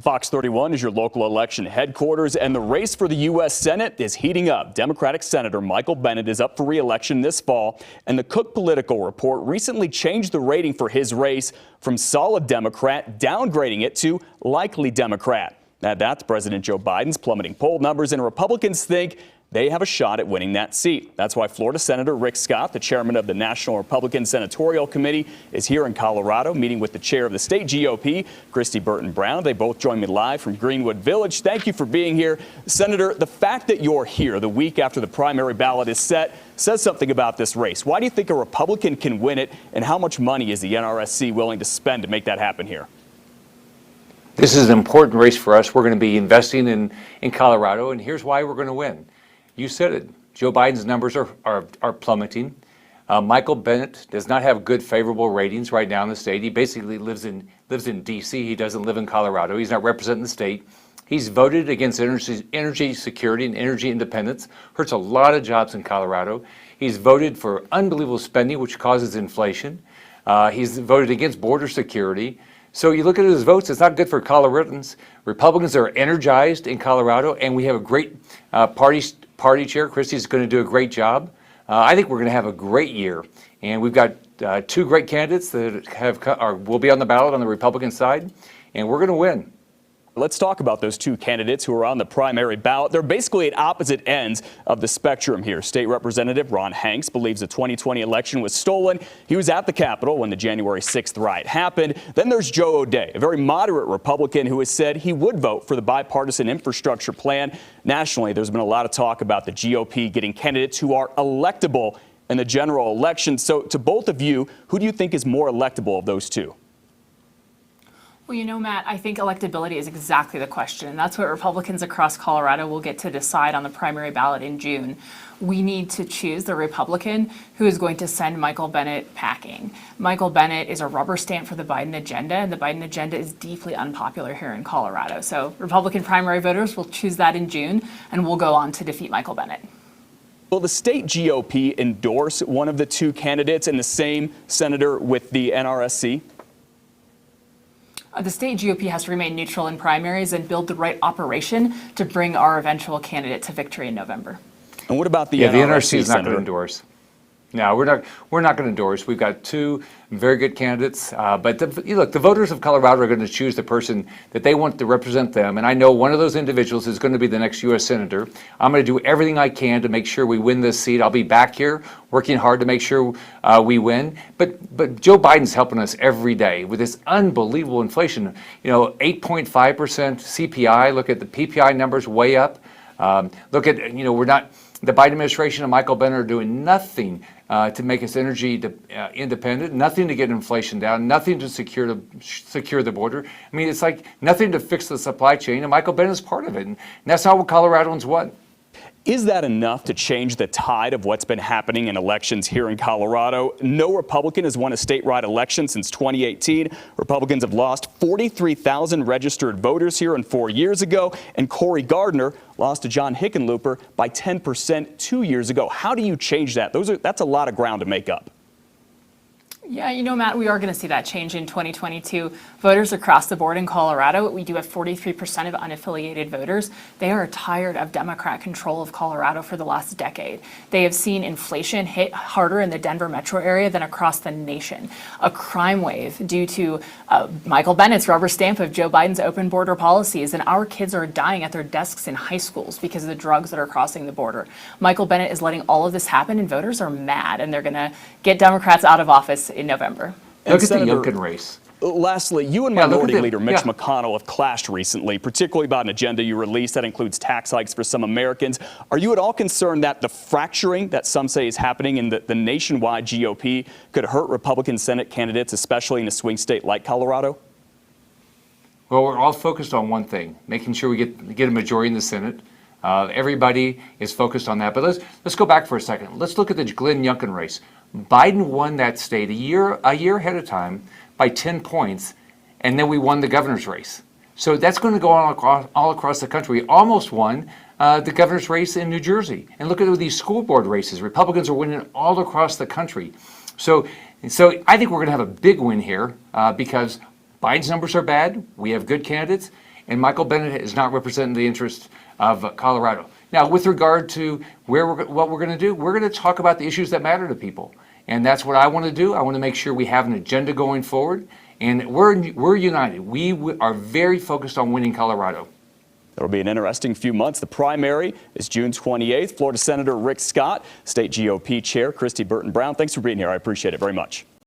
Fox 31 is your local election headquarters, and the race for the U.S. Senate is heating up. Democratic Senator Michael Bennet is up for re-election this fall, and the Cook Political Report recently changed the rating for his race from solid Democrat, downgrading it to likely Democrat. Now, that's President Joe Biden's plummeting poll numbers, and Republicans think they have a shot at winning that seat. That's why Florida Senator Rick Scott, the chairman of the National Republican Senatorial Committee, is here in Colorado meeting with the chair of the state GOP, Christy Burton Brown. They both join me live from Greenwood Village. Thank you for being here. Senator, the fact that you're here the week after the primary ballot is set says something about this race. Why do you think a Republican can win it, and how much money is the NRSC willing to spend to make that happen here? This is an important race for us. We're going to be investing in Colorado, and here's why we're going to win. You said it. Joe Biden's numbers are plummeting. Michael Bennet does not have good, favorable ratings right now in the state. He basically lives in D.C. He doesn't live in Colorado. He's not representing the state. He's voted against energy security and energy independence. Hurts a lot of jobs in Colorado. He's voted for unbelievable spending, which causes inflation. He's voted against border security. So you look at his votes, it's not good for Coloradans. Republicans are energized in Colorado, and we have a great party chair. Christy's going to do a great job. I think we're going to have a great year, and we've got two great candidates that will be on the ballot on the Republican side, and we're going to win. Let's talk about those two candidates who are on the primary ballot. They're basically at opposite ends of the spectrum here. State Representative Ron Hanks believes the 2020 election was stolen. He was at the Capitol when the January 6th riot happened. Then there's Joe O'Dea, a very moderate Republican who has said he would vote for the bipartisan infrastructure plan. Nationally, there's been a lot of talk about the GOP getting candidates who are electable in the general election. So to both of you, who do you think is more electable of those two? Well, you know, Matt, I think electability is exactly the question, and that's what Republicans across Colorado will get to decide on the primary ballot in June. We need to choose the Republican who is going to send Michael Bennet packing. Michael Bennet is a rubber stamp for the Biden agenda, and the Biden agenda is deeply unpopular here in Colorado. So Republican primary voters will choose that in June, and we'll go on to defeat Michael Bennet. Will the state GOP endorse one of the two candidates and the same senator with the NRSC? The state GOP has to remain neutral in primaries and build the right operation to bring our eventual candidate to victory in November. And what about the NRSC? The NRSC is not going to endorse. No, we're not going to endorse. We've got two very good candidates, but look, the voters of Colorado are going to choose the person that they want to represent them, and I know one of those individuals is going to be the next U.S. Senator. I'm going to do everything I can to make sure we win this seat. I'll be back here working hard to make sure we win, but Joe Biden's helping us every day with this unbelievable inflation. 8.5% CPI. Look at the PPI numbers way up. Look at, the Biden administration and Michael Bennet are doing nothing to make us energy independent, nothing to get inflation down, nothing to secure the border. I mean, it's like nothing to fix the supply chain, and Michael Bennet is part of it. And that's not what Coloradans want. Is that enough to change the tide of what's been happening in elections here in Colorado? No Republican has won a statewide election since 2018. Republicans have lost 43,000 registered voters here in 4 years ago, and Cory Gardner lost to John Hickenlooper by 10% 2 years ago. How do you change that? That's a lot of ground to make up. Yeah, Matt, we are going to see that change in 2022. Voters across the board in Colorado, we do have 43% of unaffiliated voters. They are tired of Democrat control of Colorado for the last decade. They have seen inflation hit harder in the Denver metro area than across the nation. A crime wave due to Michael Bennet's rubber stamp of Joe Biden's open border policies, and our kids are dying at their desks in high schools because of the drugs that are crossing the border. Michael Bennet is letting all of this happen, and voters are mad, and they're going to get Democrats out of office in November. Look at the Youngkin race. Lastly, you and Minority Leader Mitch McConnell have clashed recently, particularly about an agenda you released that includes tax hikes for some Americans. Are you at all concerned that the fracturing that some say is happening in the nationwide GOP could hurt Republican Senate candidates, especially in a swing state like Colorado? Well, we're all focused on one thing, making sure we get a majority in the Senate. Everybody is focused on that. But let's go back for a second. Let's look at the Glenn Youngkin race. Biden won that state a year ahead of time by 10 points, and then we won the governor's race. So that's going to go on all across the country. We almost won the governor's race in New Jersey. And look at these school board races. Republicans are winning all across the country. So I think we're going to have a big win here because Biden's numbers are bad. We have good candidates. and Michael Bennet is not representing the interests of Colorado. Now, with regard to what we're going to do, we're going to talk about the issues that matter to people. And that's what I want to do. I want to make sure we have an agenda going forward. And we're united. We are very focused on winning Colorado. It'll be an interesting few months. The primary is June 28th. Florida Senator Rick Scott, State GOP Chair Christy Burton Brown, thanks for being here. I appreciate it very much.